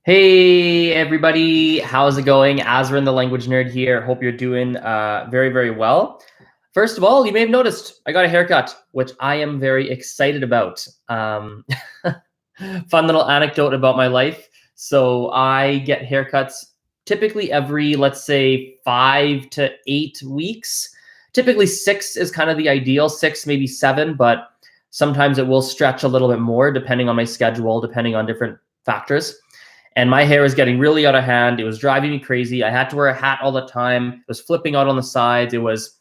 Hey everybody, how's it going? Azren, the language nerd here. Hope you're doing very, very well. First of all, you may have noticed I got a haircut, which I am very excited about. Fun little anecdote about my life. So I get haircuts typically every, let's say, 5 to 8 weeks. Typically 6 is kind of the ideal, 6, maybe 7, but sometimes it will stretch a little bit more depending on my schedule, depending on different factors. And my hair was getting really out of hand. It was driving me crazy. I had to wear a hat all the time. It was flipping out on the sides. It was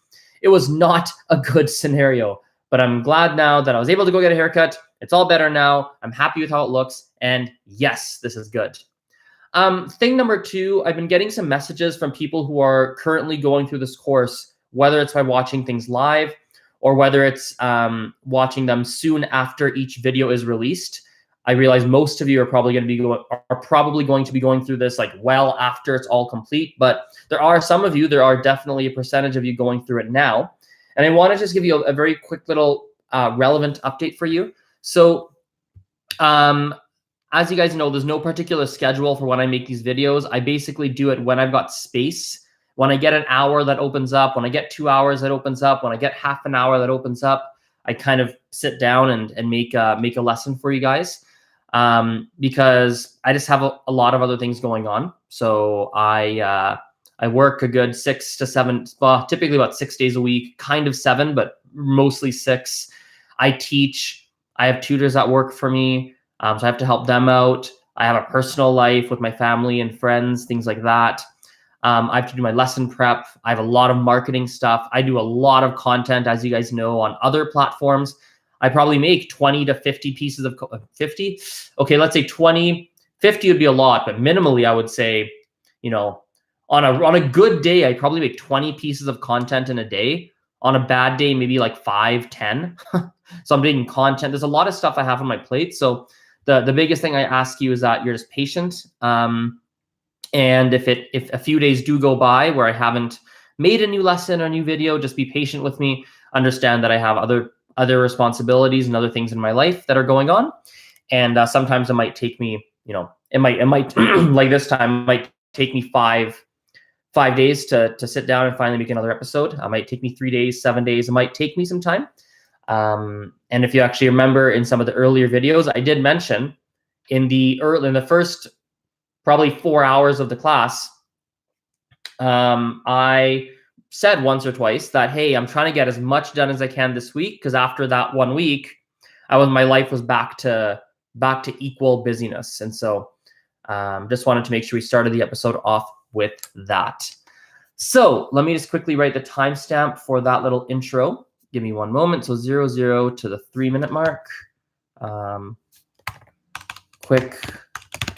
not a good scenario. But I'm glad now that I was able to go get a haircut. It's all better now. I'm happy with how it looks. And yes, this is good. Thing number 2, I've been getting some messages from people who are currently going through this course, whether it's by watching things live or whether it's watching them soon after each video is released. I realize most of you are probably going to be going through this like well after it's all complete, but there are definitely a percentage of you going through it now. And I want to just give you a very quick little relevant update for you. So as you guys know, there's no particular schedule for when I make these videos. I basically do it when I've got space. When I get an hour that opens up, when I get 2 hours that opens up, when I get half an hour that opens up, I kind of sit down and make a lesson for you guys. Because I just have a lot of other things going on. So I work a good 6 to 7, well, typically about 6 days a week, kind of 7, but mostly 6. I teach. I have tutors that work for me. So I have to help them out. I have a personal life with my family and friends, things like that. I have to do my lesson prep. I have a lot of marketing stuff. I do a lot of content, as you guys know, on other platforms. I probably make 20 to 50 pieces of 50. Okay, let's say 20. 50 would be a lot, but minimally, I would say, on a good day, I probably make 20 pieces of content in a day. On a bad day, maybe like 5, 10. So I'm making content. There's a lot of stuff I have on my plate. So the biggest thing I ask you is that you're just patient. And if a few days do go by where I haven't made a new lesson or a new video, just be patient with me. Understand that I have other responsibilities and other things in my life that are going on. And sometimes it might take me, it might like this time, it might take me five days to sit down and finally make another episode. It might take me 3 days, 7 days. It might take me some time. And if you actually remember in some of the earlier videos, I did mention in the first probably 4 hours of the class, I said once or twice that, hey, I'm trying to get as much done as I can this week, because after that 1 week, my life was back to equal busyness. And so just wanted to make sure we started the episode off with that. So let me just quickly write the timestamp for that little intro. Give me 1 moment. So 00 to the 3-minute mark. Quick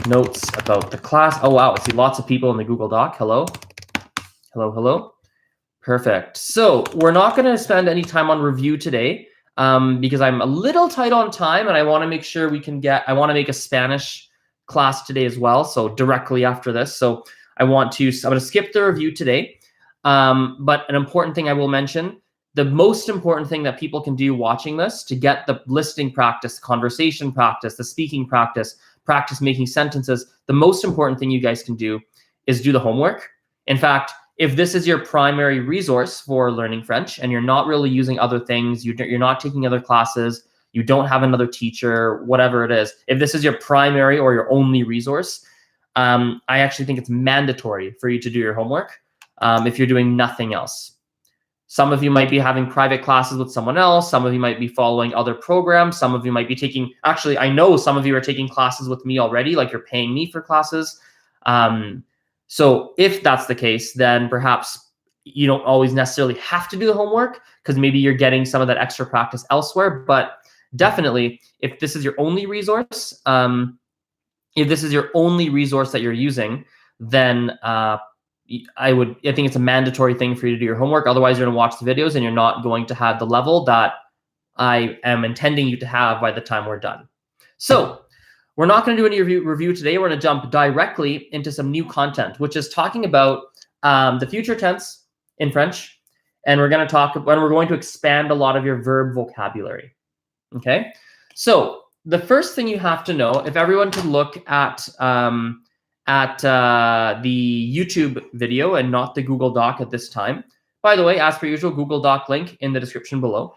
notes about the class. Oh, wow. I see lots of people in the Google Doc. Hello. Hello, hello. Perfect. So we're not going to spend any time on review today because I'm a little tight on time and I want to make sure I want to make a Spanish class today as well. So directly after this. So I'm going to skip the review today. But an important thing I will mention, the most important thing that people can do watching this to get the listening practice, conversation practice, the speaking practice making sentences, the most important thing you guys can do is do the homework. In fact, if this is your primary resource for learning French and you're not really using other things, you're not taking other classes, you don't have another teacher, whatever it is, if this is your primary or your only resource, I actually think it's mandatory for you to do your homework if you're doing nothing else. Some of you might be having private classes with someone else. Some of you might be following other programs. Some of you might be taking, actually, I know some of you are taking classes with me already, like you're paying me for classes. So if that's the case, then perhaps you don't always necessarily have to do the homework because maybe you're getting some of that extra practice elsewhere. But definitely, if this is your only resource, that you're using, then I think it's a mandatory thing for you to do your homework. Otherwise, you're going to watch the videos and you're not going to have the level that I am intending you to have by the time we're done. So we're not going to do any review today. We're going to jump directly into some new content, which is talking about the future tense in French. And we're going to expand a lot of your verb vocabulary. Okay. So the first thing you have to know, if everyone could look at at the YouTube video and not the Google Doc at this time. By the way, as per usual, Google Doc link in the description below.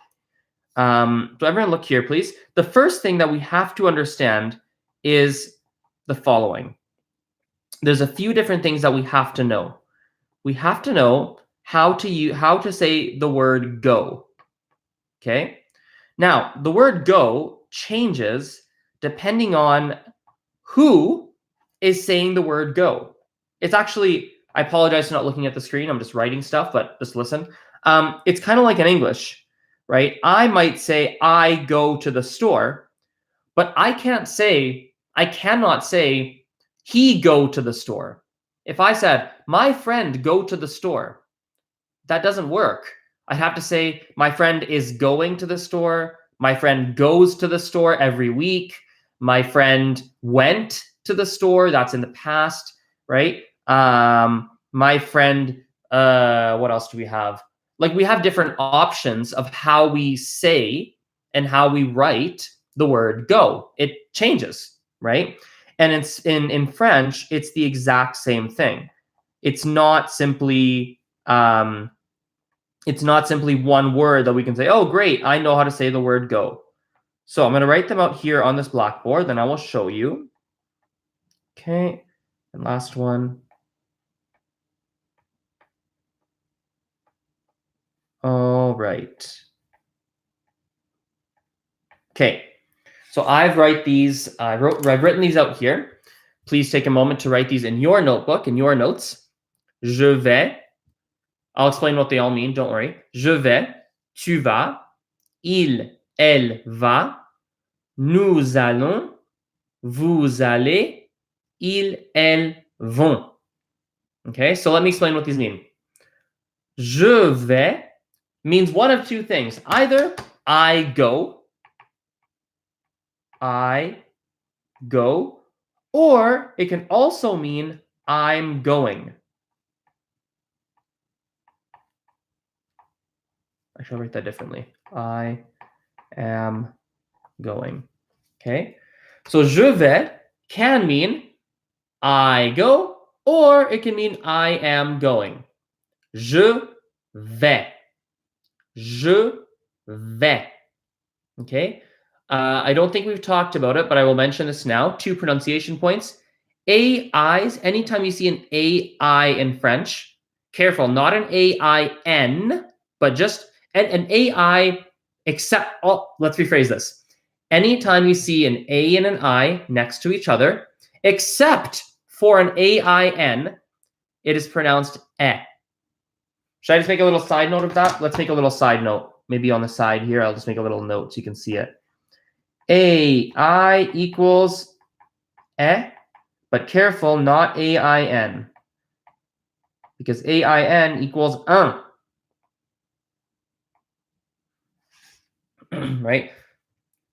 So everyone look here, please. The first thing that we have to understand is the following. There's a few different things that we have to know. We have to know how to say the word go. Okay? Now, the word go changes depending on who is saying the word go. It's actually, I apologize for not looking at the screen. I'm just writing stuff, but just listen. It's kind of like in English, right? I might say, I go to the store, but I cannot say, he go to the store. If I said, my friend go to the store, that doesn't work. I have to say, my friend is going to the store. My friend goes to the store every week. My friend went to the store. That's in the past, right? My friend, what else do we have? Like, we have different options of how we say and how we write the word go. It changes, right? And it's in French, it's the exact same thing. It's not simply one word that we can say, oh, great, I know how to say the word go. So I'm going to write them out here on this blackboard, then I will show you. Okay, and last one. All right. Okay, so I've written these out here. Please take a moment to write these in your notebook, in your notes. Je vais. I'll explain what they all mean, don't worry. Je vais, tu vas, il, elle va, nous allons, vous allez, ils, elles vont. Okay, so let me explain what these mean. Je vais means one of two things. Either I go, or it can also mean I'm going. I shall write that differently. I am going. Okay, so je vais can mean I go, or it can mean I am going. Je vais. Je vais. Okay. I don't think we've talked about it, but I will mention this now. 2 pronunciation points. AIs, anytime you see an AI in French, careful, not an AIN, but just an AI, except, let's rephrase this. Anytime you see an A and an I next to each other, except for an AIN, it is pronounced eh. Should I just make a little side note of that? Let's make a little side note. Maybe on the side here, I'll just make a little note so you can see it. AI equals eh, but careful, not AIN. Because AIN equals right?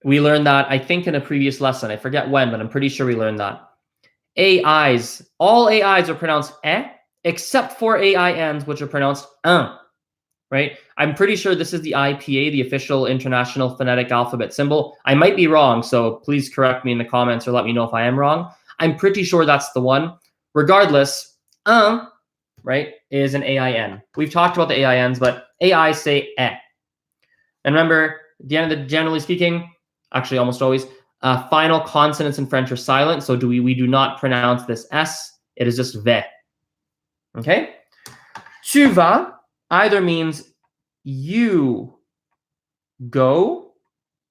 We learned that, I think, in a previous lesson. I forget when, but I'm pretty sure we learned that. AIs, all AIs are pronounced eh, except for AINs, which are pronounced right? I'm pretty sure this is the IPA, the official International Phonetic Alphabet Symbol. I might be wrong, so please correct me in the comments or let me know if I am wrong. I'm pretty sure that's the one. Regardless, right, is an AIN. We've talked about the AINs, but AIs say eh. And remember, at the end of the, generally speaking, actually almost always, final consonants in French are silent, so we do not pronounce this S. It is just ve. Okay? Tu vas either means you go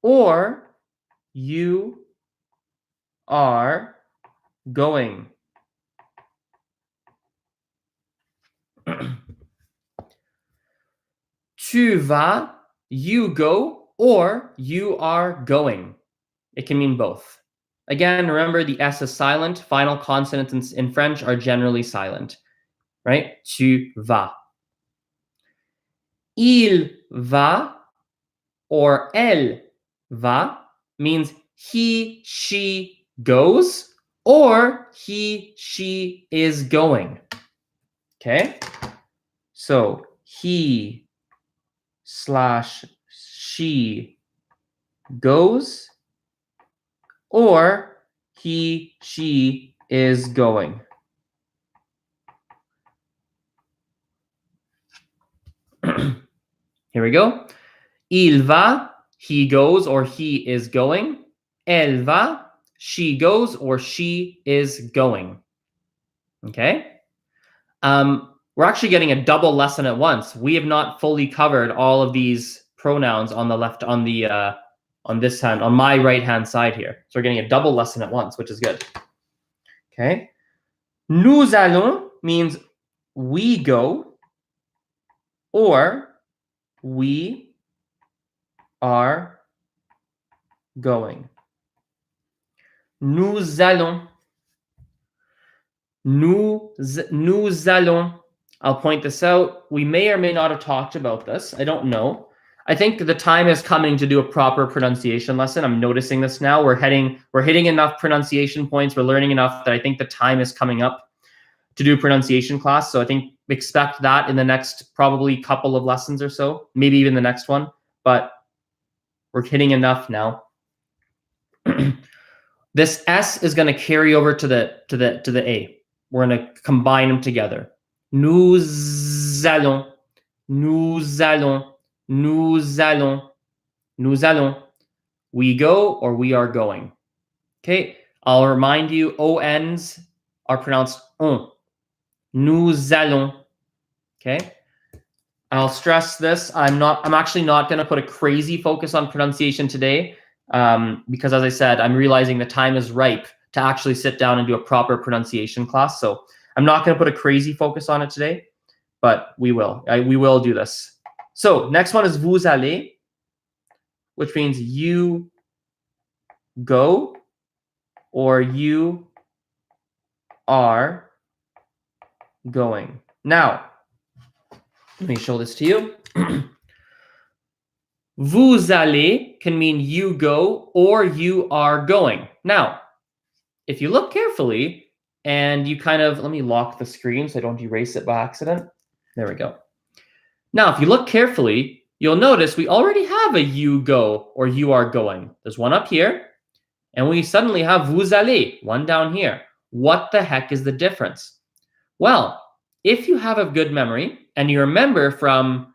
or you are going. Tu vas, you go, or you are going. It can mean both. Again, remember the S is silent. Final consonants in French are generally silent, right? Tu vas. Il va or elle va means he, she goes, or he, she is going. Okay? So he / she goes, or he, she is going. Here we go. Il va, he goes or he is going. Elle va, she goes or she is going. Okay? We're actually getting a double lesson at once. We have not fully covered all of these pronouns on the left, on this hand, on my right-hand side here. So we're getting a double lesson at once, which is good. Okay? Nous allons means we go or we are going. Nous allons. Nous allons. I'll point this out. We may or may not have talked about this. I don't know. I think the time is coming to do a proper pronunciation lesson. I'm noticing this now. We're hitting enough pronunciation points. We're learning enough that I think the time is coming up to do pronunciation class. So I think expect that in the next probably couple of lessons or so, maybe even the next one. But we're hitting enough now. This S is going to carry over to the A. We're going to combine them together. Nous allons, nous allons, nous allons, nous allons. We go or we are going. Okay, I'll remind you, ONs are pronounced on. Nous allons. Okay, I'll stress this. I'm actually not going to put a crazy focus on pronunciation today because, as I said, I'm realizing the time is ripe to actually sit down and do a proper pronunciation class. So I'm not going to put a crazy focus on it today, but we will. We will do this. So next one is vous allez, which means you go or you are going. Now, let me show this to you. Vous allez can mean you go or you are going. Now, if you look carefully and you kind of, let me lock the screen so I don't erase it by accident. There we go. Now, if you look carefully, you'll notice we already have a you go or you are going. There's one up here, and we suddenly have vous allez, one down here. What the heck is the difference? Well, if you have a good memory and you remember from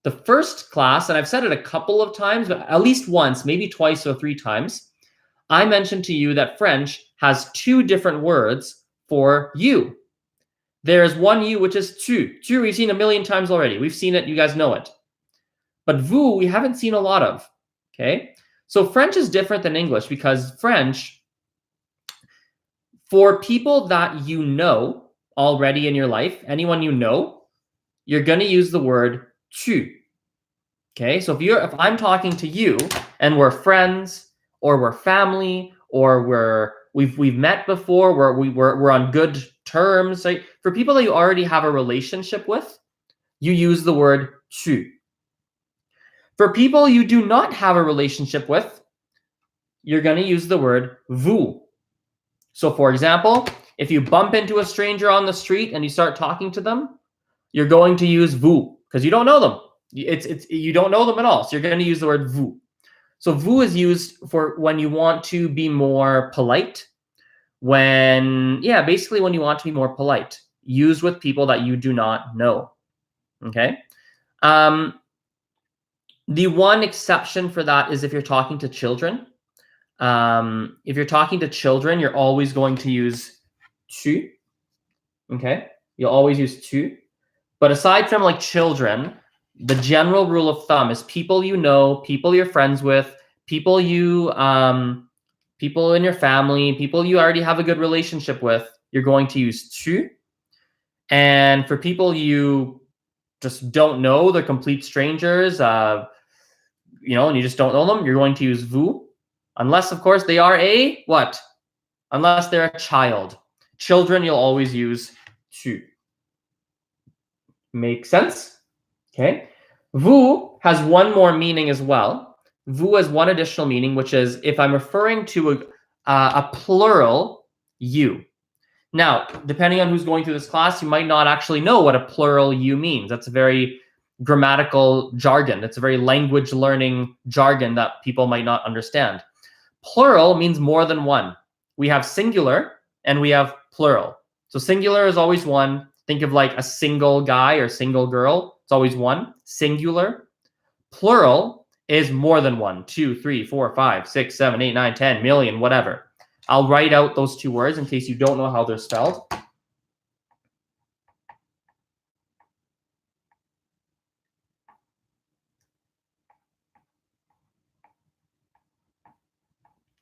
the first class, and I've said it a couple of times, but at least once, maybe twice or 3 times, I mentioned to you that French has 2 different words for you. There's one you, which is tu. Tu we've seen a million times already. We've seen it. You guys know it. But vous, we haven't seen a lot of. Okay? So French is different than English because French, for people that you know already in your life, anyone you know, you're going to use the word tu. Okay? So if I'm talking to you and we're friends or we're family or we've met before, we're on good terms, right? For people that you already have a relationship with, you use the word tu. For people you do not have a relationship with, you're going to use the word vous. So for example, if you bump into a stranger on the street and you start talking to them, you're going to use vous because you don't know them. You don't know them at all. So you're going to use the word vous. So vous is used for when you want to be more polite. Basically when you want to be more polite. Used with people that you do not know. Okay? The one exception for that is if you're talking to children. If you're talking to children, you're always going to use tu. Okay? You'll always use tu. But aside from like children, the general rule of thumb is people you know, people you're friends with, people in your family, people you already have a good relationship with, you're going to use tu. And for people you just don't know, they're complete strangers, and you just don't know them, you're going to use vous. Unless, of course, they are what? Unless they're a child. Children, you'll always use tu. Make sense? Okay. Vous has one more meaning as well. Vous has one additional meaning, which is if I'm referring to a plural you. Now, depending on who's going through this class, you might not actually know what a plural you means. That's a very grammatical jargon. It's a very language learning jargon that people might not understand. Plural means more than one. We have singular and we have plural. So singular is always 1. Think of like a single guy or single girl. It's always 1. Singular. Plural is more than 1, 2, 3, 4, 5, 6, 7, 8, 9, 10 million, whatever. I'll write out those two words in case you don't know how they're spelled.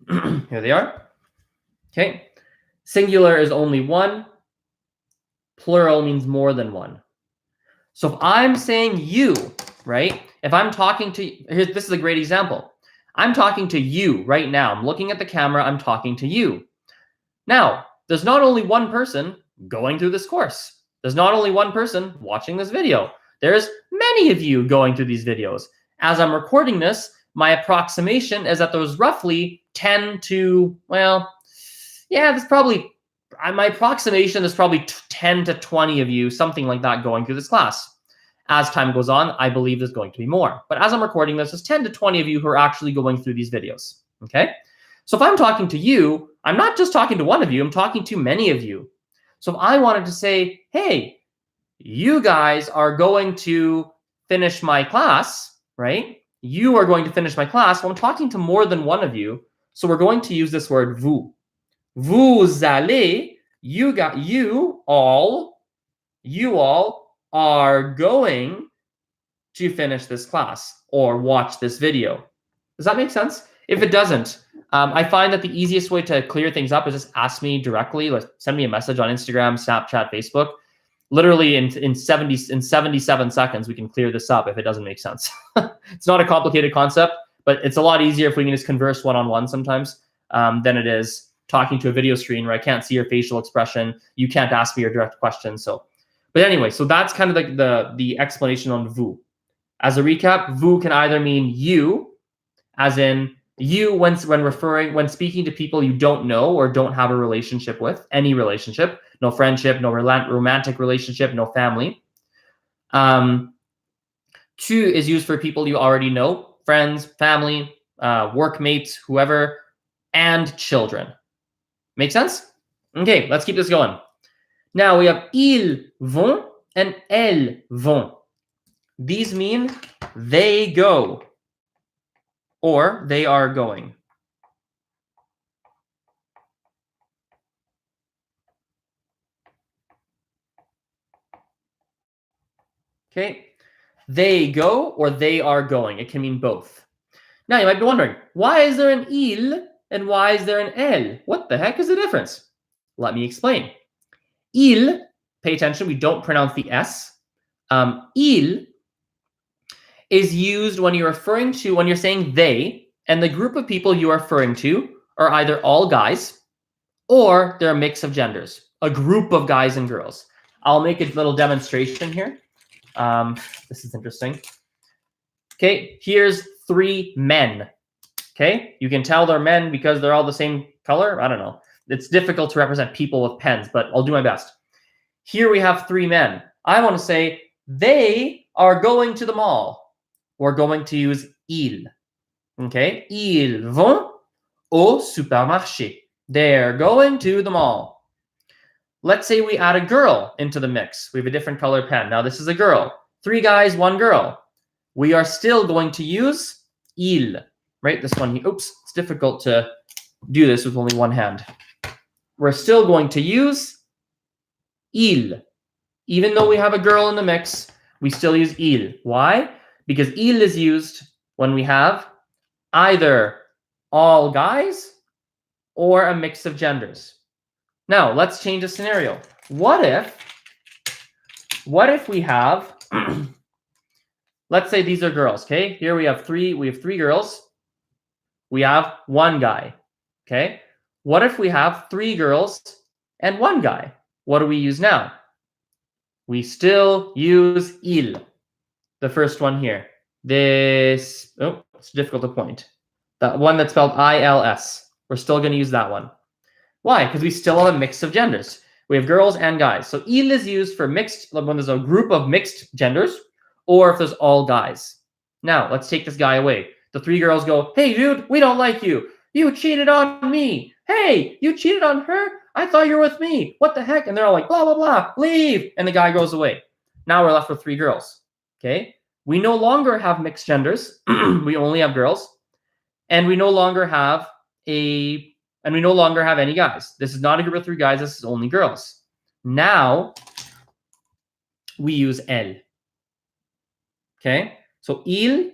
Here they are. Okay. Singular is only one. Plural means more than one. So if I'm saying you, right? If I'm talking to, this is a great example. I'm talking to you right now. I'm looking at the camera. I'm talking to you. Now, there's not only one person going through this course. There's not only one person watching this video. There's many of you going through these videos. As I'm recording this, my approximation is that there's roughly 10 to, well, yeah, there's probably, my approximation is probably 10 to 20 of you, something like that, going through this class. As time goes on, I believe there's going to be more. But as I'm recording this, there's 10 to 20 of you who are actually going through these videos, okay? So if I'm talking to you, I'm not just talking to one of you, I'm talking to many of you. So if I wanted to say, hey, you guys are going to finish my class, right? You are going to finish my class. Well, I'm talking to more than one of you. So we're going to use this word vous. Vous allez, you all are going to finish this class or watch this video. Does that make sense? If it doesn't, I find that the easiest way to clear things up is just ask me directly, like send me a message on Instagram, Snapchat, Facebook. Literally in 77 seconds, we can clear this up if it doesn't make sense. It's not a complicated concept, but it's a lot easier if we can just converse one-on-one sometimes than it is talking to a video screen where I can't see your facial expression. You can't ask me your direct question. So, but anyway, so that's kind of like the explanation on vous. As a recap, vous can either mean you, as in you when speaking to people you don't know or don't have a relationship with, any relationship, no friendship, no romantic relationship, no family. Tu is used for people you already know, friends, family, workmates, whoever, and children. Make sense? Okay, let's keep this going. Now we have ils vont and elles vont. These mean they go or they are going. Okay, they go or they are going. It can mean both. Now you might be wondering, why is there an il and why is there an elle? What the heck is the difference? Let me explain. Il, pay attention, we don't pronounce the S. Il is used when you're saying they, and the group of people you are referring to are either all guys or they're a mix of genders, a group of guys and girls. I'll make a little demonstration here. This is interesting. Okay, here's 3 men. Okay, you can tell they're men because they're all the same color. I don't know. It's difficult to represent people with pens, but I'll do my best. Here we have 3 men. I want to say they are going to the mall. We're going to use ils. Okay, ils vont au supermarché. They're going to the mall. Let's say we add a girl into the mix. We have a different color pen. Now this is a girl. 3 guys, 1 girl. We are still going to use il. Right, this one here. Oops, it's difficult to do this with only one hand. We're still going to use il. Even though we have a girl in the mix, we still use il. Why? Because il is used when we have either all guys or a mix of genders. Now, let's change the scenario. What if we have, let's say these are girls, okay? Here we have 3 girls. We have 1 guy, okay? What if we have 3 girls and 1 guy? What do we use now? We still use il. The first one here. This, oh, it's difficult to point. That one that's spelled I-L-S. We're still going to use that one. Why? Because we still have a mix of genders. We have girls and guys. So il is used for mixed, when there's a group of mixed genders, or if there's all guys. Now, let's take this guy away. The 3 girls go, hey, dude, we don't like you. You cheated on me. Hey, you cheated on her? I thought you were with me. What the heck? And they're all like, blah, blah, blah, leave. And the guy goes away. Now we're left with 3 girls. Okay? We no longer have mixed genders. We only have girls. And we no longer have any guys. This is not a group of 3 guys. This is only girls. Now we use elle. Okay? So il,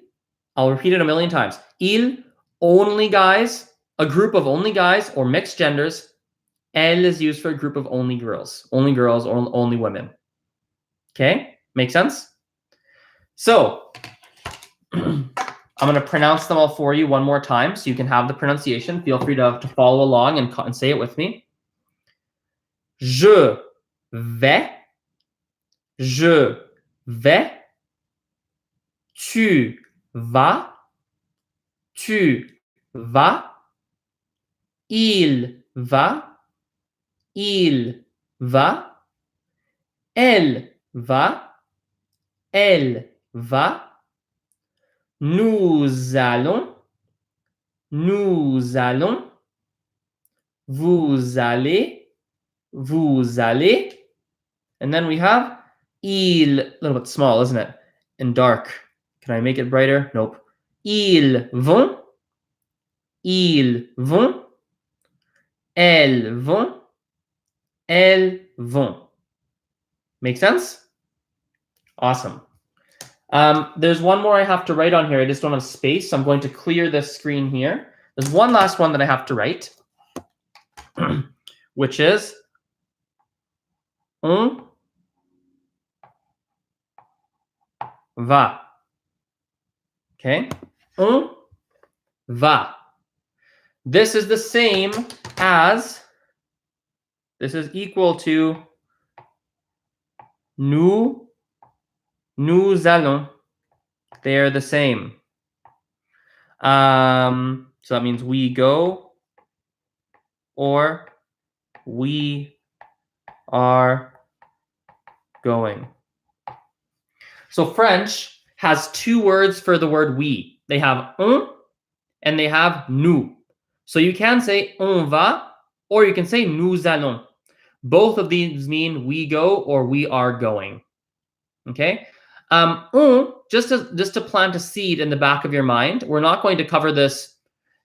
I'll repeat it a million times. Il, only guys, a group of only guys or mixed genders. Elle is used for a group of only girls or only women. Okay? Make sense? So I'm going to pronounce them all for you one more time so you can have the pronunciation. Feel free to follow along and say it with me. Je vais. Je vais. Tu vas. Tu vas. Il va. Il va. Elle va. Elle va. Nous allons. Nous allons. Vous allez. Vous allez. And then we have il, a little bit small, isn't it? And dark. Can I make it brighter? Nope. Ils vont. Ils vont. Elles vont. Elles vont. Make sense? Awesome. There's one more I have to write on here. I just don't have space. So I'm going to clear this screen here. There's one last one that I have to write, which is on va. Okay? On va. This is the same as, this is equal to nous allons. They are the same. So that means we go or we are going. So French has 2 words for the word we. They have on and they have nous. So you can say on va or you can say nous allons. Both of these mean we go or we are going. Okay? On, just to plant a seed in the back of your mind, we're not going to cover this.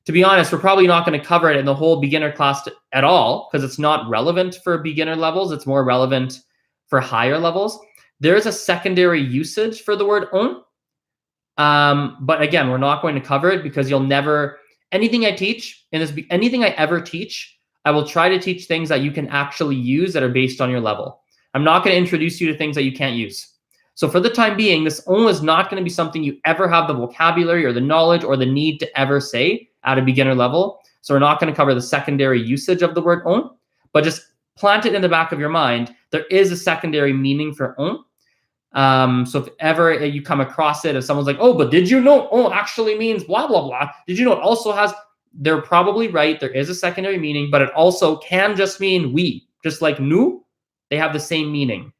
To be honest, we're probably not going to cover it in the whole beginner class at all because it's not relevant for beginner levels. It's more relevant for higher levels. There is a secondary usage for the word on. But again, we're not going to cover it because you'll never, anything I teach, anything I ever teach, I will try to teach things that you can actually use that are based on your level. I'm not going to introduce you to things that you can't use. So for the time being, this on is not going to be something you ever have the vocabulary or the knowledge or the need to ever say at a beginner level. So we're not going to cover the secondary usage of the word on, but just plant it in the back of your mind. There is a secondary meaning for on. So if ever you come across it, if someone's like, oh, but did you know on actually means blah, blah, blah. Did you know it also has, they're probably right. There is a secondary meaning, but it also can just mean we, just like nous, they have the same meaning.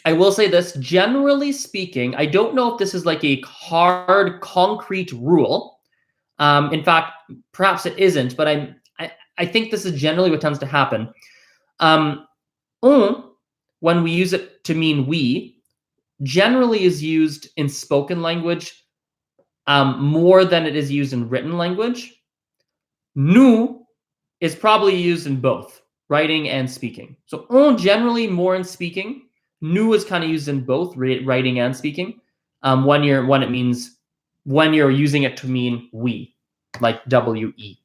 I will say this, generally speaking, I don't know if this is like a hard, concrete rule. In fact, perhaps it isn't, but I think this is generally what tends to happen. On, when we use it to mean we, generally is used in spoken language more than it is used in written language. Nous is probably used in both writing and speaking. So on generally more in speaking. Nous is kind of used in both writing and speaking. When you're using it to mean we, like we.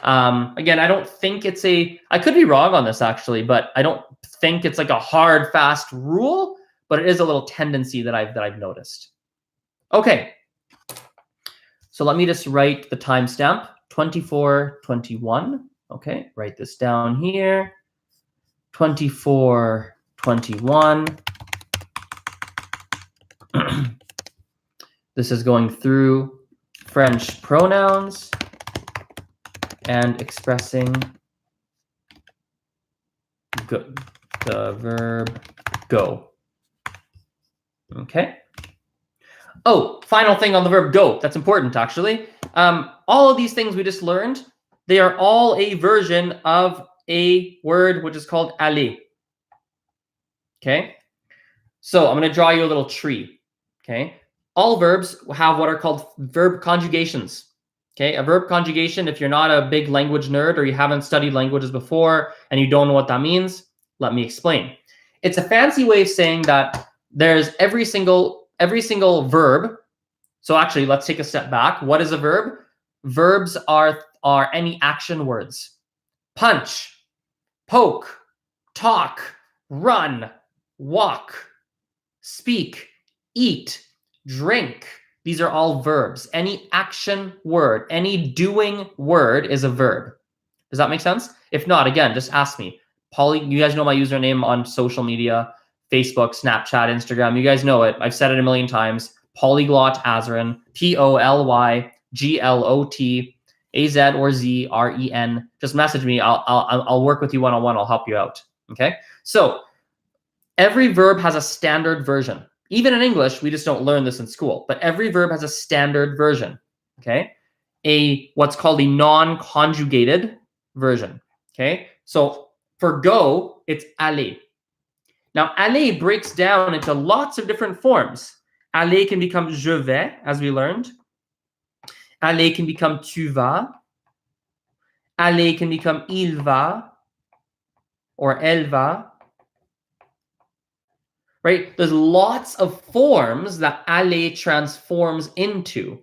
Again, I don't think it's I could be wrong on this actually, but I don't think it's like a hard, fast rule, but it is a little tendency that I've noticed. Okay. So let me just write the timestamp, 24:21. Okay, write this down here. 24:21. This is going through French pronouns and expressing the verb go. Okay. Oh, final thing on the verb go. That's important, actually. All of these things we just learned, they are all a version of a word which is called aller. Okay. So I'm going to draw you a little tree. Okay. All verbs have what are called verb conjugations. Okay. A verb conjugation, if you're not a big language nerd or you haven't studied languages before and you don't know what that means, let me explain. It's a fancy way of saying that there's every single verb. So actually, let's take a step back. What is a verb? Verbs are any action words. Punch, poke, talk, run, walk, speak, eat, drink. These are all verbs. Any action word, any doing word is a verb. Does that make sense? If not, again, just ask me. You guys know my username on social media, Facebook, Snapchat, Instagram. You guys know it. I've said it a million times. Polyglot Azren, POLYGLOT AZ or ZREN. Just message me. I'll work with you one-on-one. I'll help you out. Okay. So every verb has a standard version. Even in English, we just don't learn this in school. But every verb has a standard version. Okay. What's called a non-conjugated version. Okay. So for go, it's aller. Now aller breaks down into lots of different forms. Aller can become je vais, as we learned. Aller can become tu vas. Aller can become il va or elle va. Right? There's lots of forms that aller transforms into.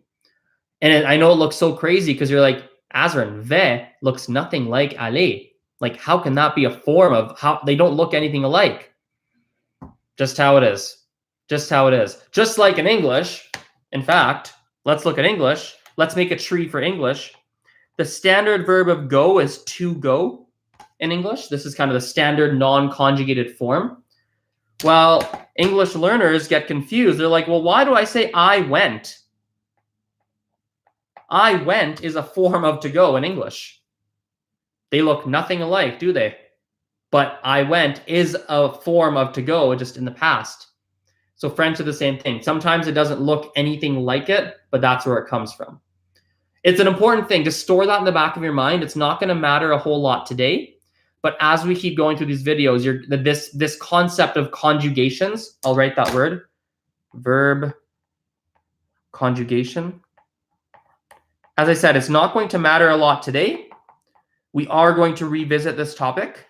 And I know it looks so crazy because you're like, Azren, vais looks nothing like aller. Like, how can that be a form of how they don't look anything alike? Just how it is. Just how it is. Just like in English. In fact, let's look at English. Let's make a tree for English. The standard verb of go is to go in English. This is kind of the standard non-conjugated form. Well, English learners get confused. They're like, well, why do I say I went? I went is a form of to go in English. They look nothing alike, do they? But I went is a form of to go just in the past. So French is the same thing. Sometimes it doesn't look anything like it, but that's where it comes from. It's an important thing to store that in the back of your mind. It's not going to matter a whole lot today, but as we keep going through these videos, this concept of conjugations, I'll write that word, verb conjugation. As I said, it's not going to matter a lot today. We are going to revisit this topic.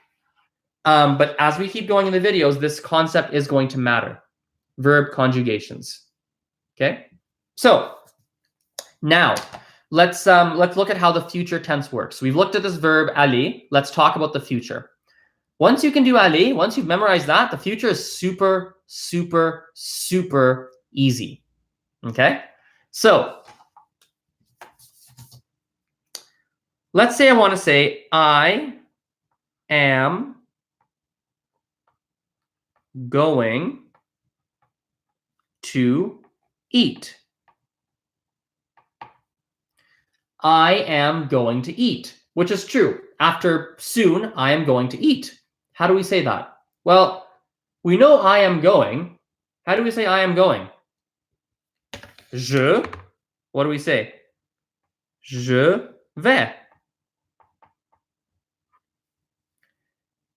But as we keep going in the videos, this concept is going to matter. Verb conjugations. Okay? So now let's look at how the future tense works. We've looked at this verb aller. Let's talk about the future. Once you can do aller, once you've memorized that, the future is super, super, super easy. Okay? So let's say I want to say I am going to eat. I am going to eat, which is true. After soon, I am going to eat. How do we say that? Well, we know I am going. How do we say I am going? Je. What do we say? Je vais.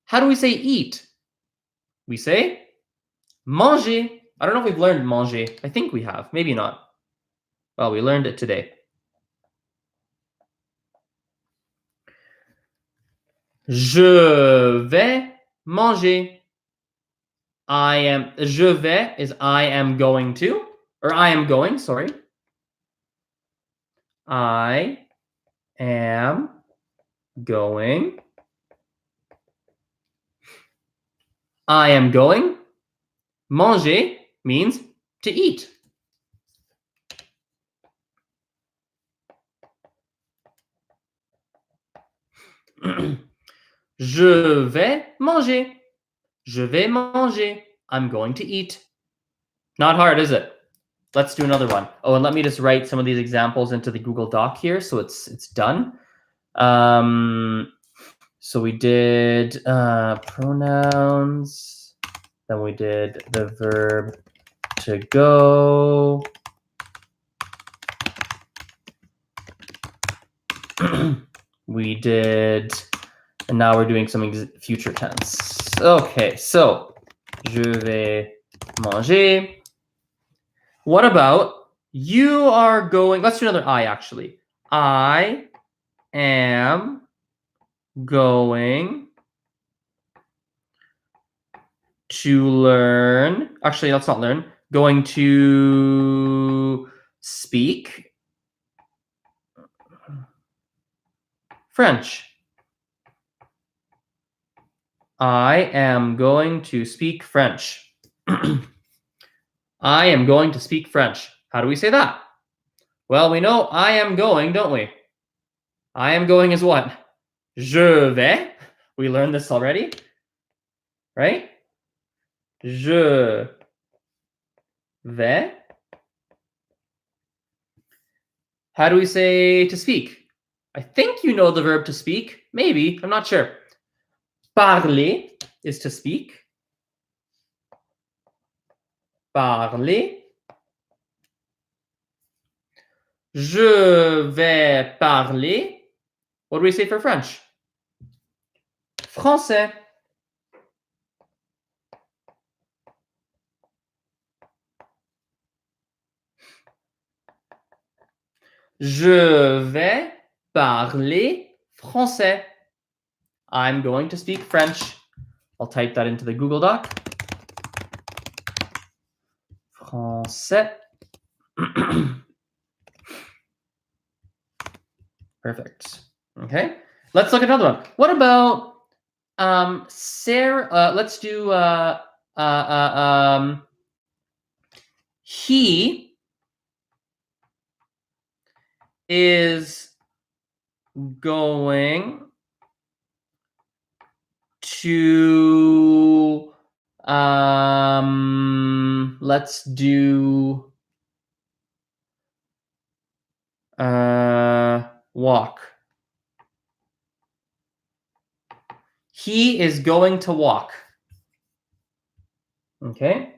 How do we say eat? We say manger. I don't know if we've learned manger. I think we have. Maybe not. Well, we learned it today. Je vais manger. Je vais is I am going to, or I am going, sorry. I am going. I am going. Manger means to eat. Je vais manger. Je vais manger. I'm going to eat. Not hard, is it? Let's do another one. Oh, and let me just write some of these examples into the Google Doc here so it's done. So we did pronouns. Then we did the verb to go. We did, and now we're doing some future tense. Okay, so je vais Manger. What about you are going, let's do another I actually. I am going to learn, actually, let's not learn, going to speak French. I am going to speak French. I am going to speak French. How do we say that? Well, we know I am going, don't we? I am going is what? Je vais. We learned this already, right? Je vais. How do we say to speak? I think you know the verb to speak. Maybe, I'm not sure. Parler is to speak. Parler. Je vais parler. What do we say for French? Français. Je vais parler français. I'm going to speak French. I'll type that into the Google Doc. Français. Perfect. Okay. Let's look at another one. What about Sarah? Let's do he is going to let's do walk. He is going to walk. Okay.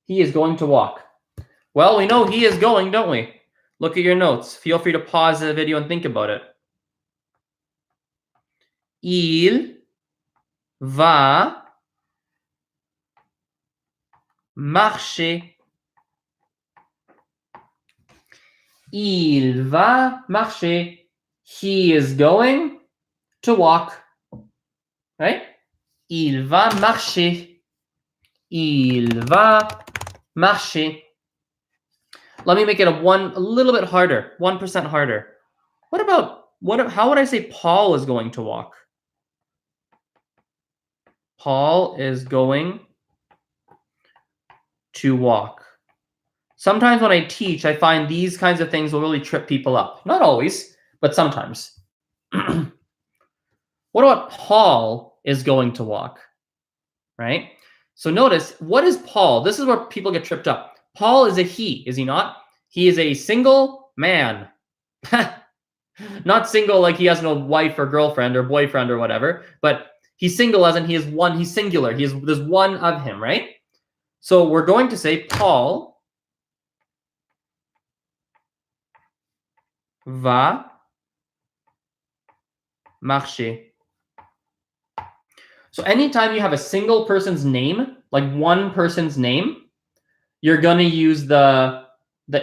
He is going to walk. Well, we know he is going, don't we? Look at your notes. Feel free to pause the video and think about it. Il va marcher. Il va marcher. He is going to walk. Right? Il va marcher. Il va marcher. Let me make it a little bit harder, 1% harder. How would I say Paul is going to walk? Paul is going to walk. Sometimes when I teach, I find these kinds of things will really trip people up. Not always, but sometimes. What about Paul is going to walk? Right? So notice, what is Paul? This is where people get tripped up. Paul is a he, is he not? He is a single man. Not single like he has no wife or girlfriend or boyfriend or whatever, but he's single as in he is one, he's singular. There's one of him, right? So we're going to say Paul va marcher. So anytime you have a single person's name, like one person's name, you're going to use the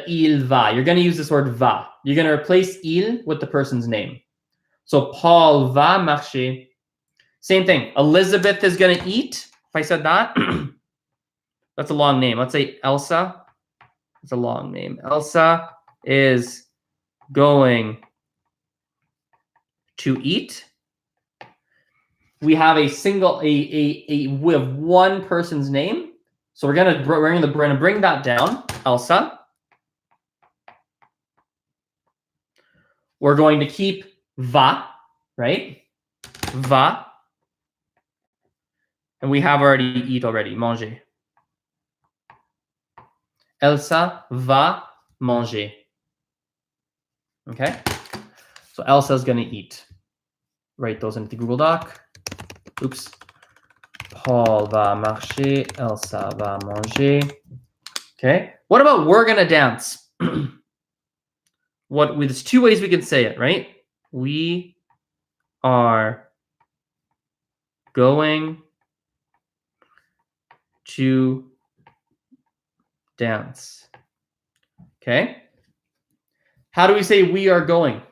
il va. You're going to use this word va. You're going to replace il with the person's name. So Paul va marcher. Same thing. Elizabeth is going to eat. If I said that, that's a long name. Let's say Elsa. It's a long name. Elsa is going to eat. We have a single we have one person's name. So we're gonna bring that down. Elsa. We're going to keep va, right? Va. And we have already eat already, manger. Elsa va manger. Okay? So Elsa's going to eat. Write those into the Google Doc. Oops. Paul va marcher. Elsa va manger. Okay? What about we're going to dance? There's two ways we can say it, right? We are going to dance. Okay. How do we say we are going?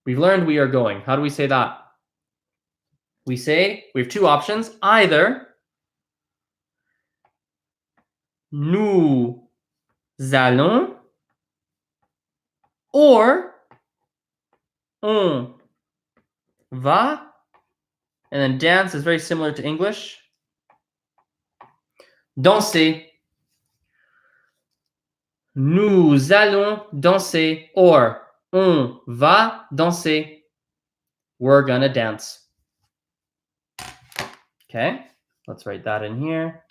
We've learned we are going. How do we say that? We have two options. Either nous allons or on va. And then dance is very similar to English. Danser. Nous allons danser or on va danser. We're gonna dance. Okay, let's write that in here.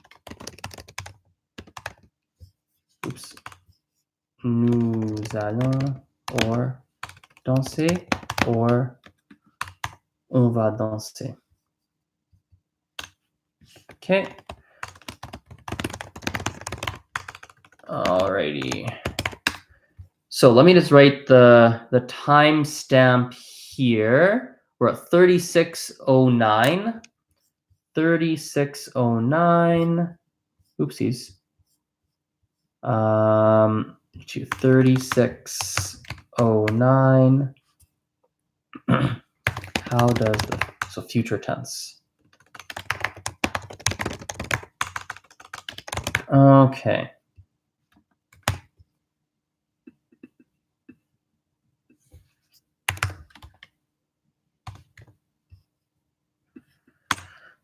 Oops. Nous allons or danser or on va danser. Okay. Alrighty. So let me just write the timestamp here. We're at 3609. 3609. Oopsies. 3609. How does so future tense. Okay.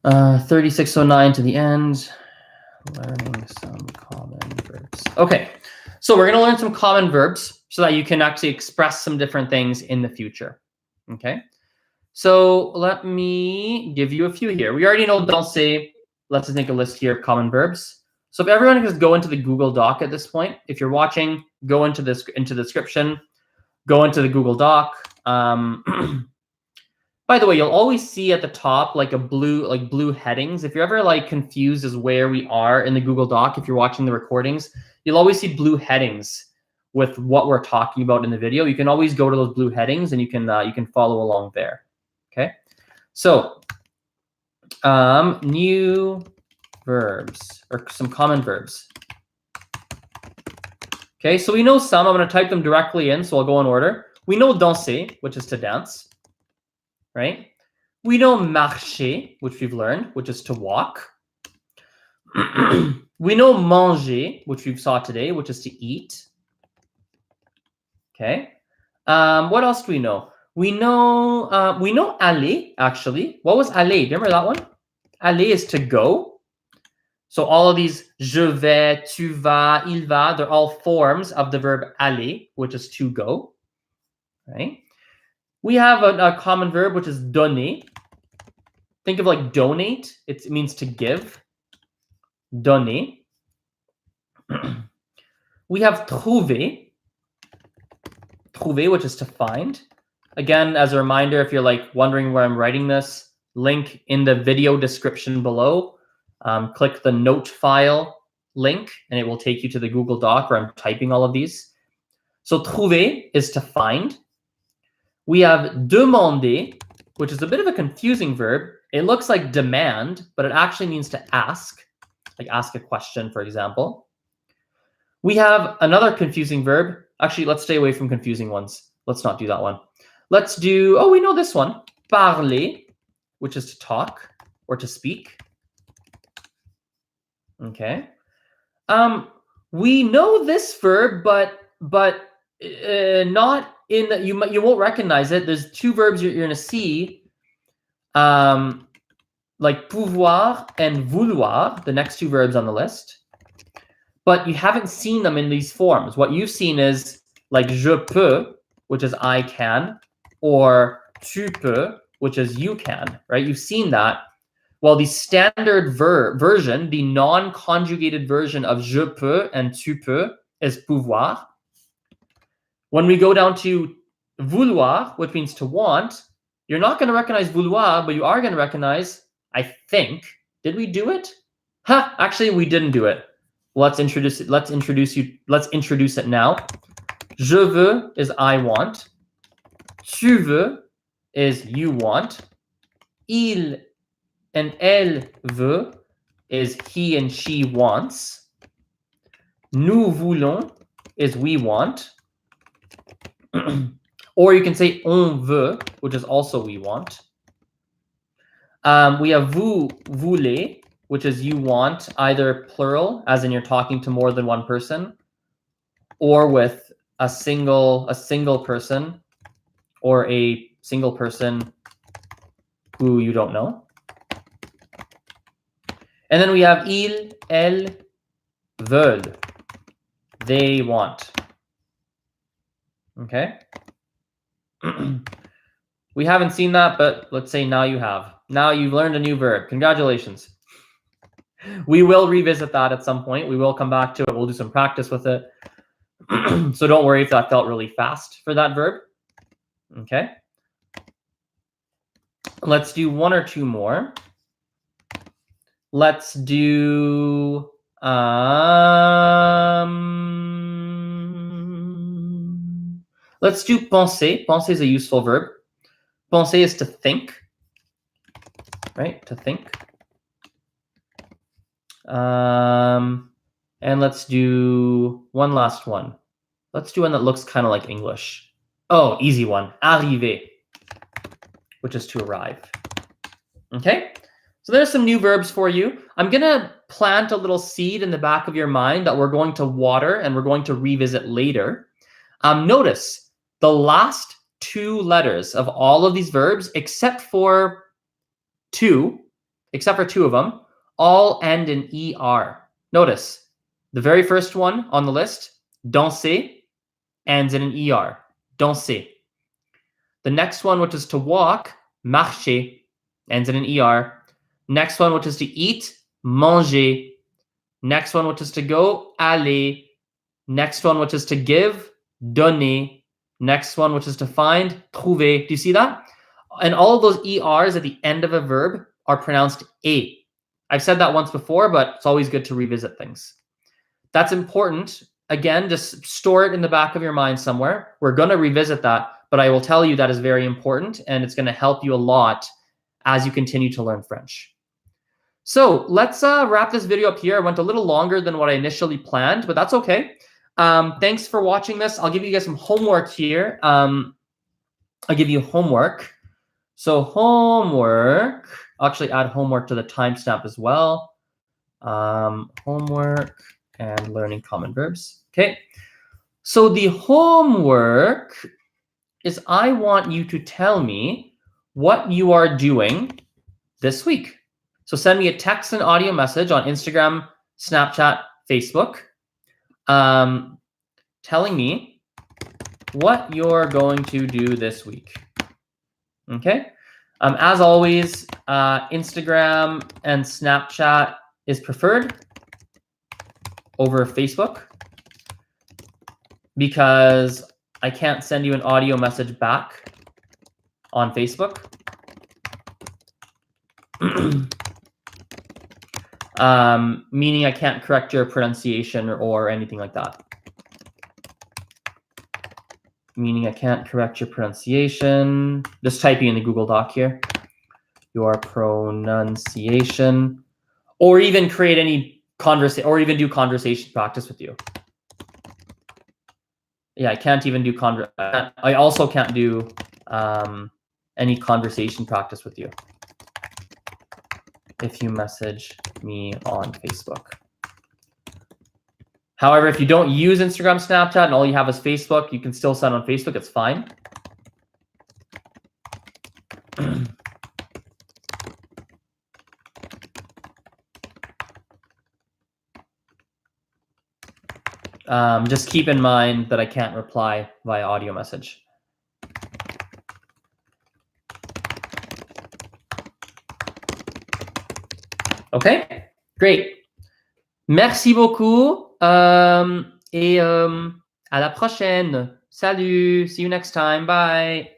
Uh, 3609 to the end. Learning some common verbs. Okay, so we're going to learn some common verbs so that you can actually express some different things in the future. Okay, so let me give you a few here. We already know danser. Let's just make a list here of common verbs. So if everyone can just go into the Google Doc at this point, if you're watching, go into the description, go into the Google Doc. By the way, you'll always see at the top like blue headings. If you're ever like confused as where we are in the Google Doc, if you're watching the recordings, you'll always see blue headings with what we're talking about in the video. You can always go to those blue headings and you can follow along there. Okay, so new verbs or some common verbs. Okay, so we know some. I'm going to type them directly in, so I'll go in order. We know danser, which is to dance. Right? We know marcher, which we've learned, which is to walk. We know manger, which we've saw today, which is to eat. Okay. What else do we know? We know aller, actually. What was aller? Do you remember that one? Aller is to go. So all of these je vais, tu vas, il va, they're all forms of the verb aller, which is to go. Right? We have a common verb, which is donner. Think of like donate. It means to give. Donner. We have trouver. Trouver, which is to find. Again, as a reminder, if you're like wondering where I'm writing this, link in the video description below. Click the note file link, and it will take you to the Google Doc where I'm typing all of these. So trouver is to find. We have demander, which is a bit of a confusing verb. It looks like demand, but it actually means to ask, like ask a question, for example. We have another confusing verb. Actually, let's stay away from confusing ones. Let's not do that one. Let's do, oh, we know this one. Parler, which is to talk or to speak. Okay. We know this verb, but not in the, you won't recognize it. There's two verbs you're going to see, like pouvoir and vouloir, the next two verbs on the list. But you haven't seen them in these forms. What you've seen is like je peux, which is I can, or tu peux, which is you can, right? You've seen that. Well, the standard version, the non-conjugated version of je peux and tu peux is pouvoir. When we go down to vouloir, which means to want, you're not going to recognize vouloir, but you are going to recognize, I think, did we do it? Huh, actually, we didn't do it. Let's introduce it. Let's introduce it now. Je veux is I want. Tu veux is you want. Il and elle veut is he and she wants. Nous voulons is we want. Or you can say on veut, which is also we want. We have vous voulez, which is you want, either plural, as in you're talking to more than one person, or with a single person, or a single person who you don't know. And then we have ils, elles, veulent. They want. Okay? We haven't seen that, but let's say now you have. Now you've learned a new verb. Congratulations. We will revisit that at some point. We will come back to it. We'll do some practice with it. So don't worry if that felt really fast for that verb. Okay. Let's do one or two more. Let's do let's do penser. Penser is a useful verb. Penser is to think, right? To think. And let's do one last one. Let's do one that looks kind of like English. Oh, easy one. Arriver, which is to arrive. Okay? So there's some new verbs for you. I'm going to plant a little seed in the back of your mind that we're going to water and we're going to revisit later. Notice the last two letters of all of these verbs, except for two of them, all end in ER. Notice the very first one on the list, danser, ends in an ER. Danser. The next one, which is to walk, marcher, ends in an ER. Next one, which is to eat, manger. Next one, which is to go, aller. Next one, which is to give, donner. Next one, which is to find, trouver. Do you see that? And all of those ERs at the end of a verb are pronounced A. I've said that once before, but it's always good to revisit things. That's important. Again, just store it in the back of your mind somewhere. We're going to revisit that, but I will tell you that is very important, and it's going to help you a lot as you continue to learn French. So let's wrap this video up here. I went a little longer than what I initially planned, but that's okay. Thanks for watching this. I'll give you guys some homework here. I'll give you homework. So homework, I'll actually add homework to the timestamp as well. Homework and learning common verbs. Okay. So the homework is I want you to tell me what you are doing this week. So send me a text and audio message on Instagram, Snapchat, Facebook, telling me what you're going to do this week. Okay. As always, Instagram and Snapchat is preferred over Facebook because I can't send you an audio message back on Facebook. Meaning I can't correct your pronunciation or anything like that. Meaning I can't correct your pronunciation. Just typing in the Google Doc here. Your pronunciation. Or even create any conversation, or even do conversation practice with you. Yeah, I can't even do I also can't do any conversation practice with you if you message me on Facebook. However, if you don't use Instagram, Snapchat, and all you have is Facebook, you can still send on Facebook. It's fine. Just keep in mind that I can't reply via audio message. Okay, great. Merci beaucoup. Et à la prochaine. Salut. See you next time. Bye.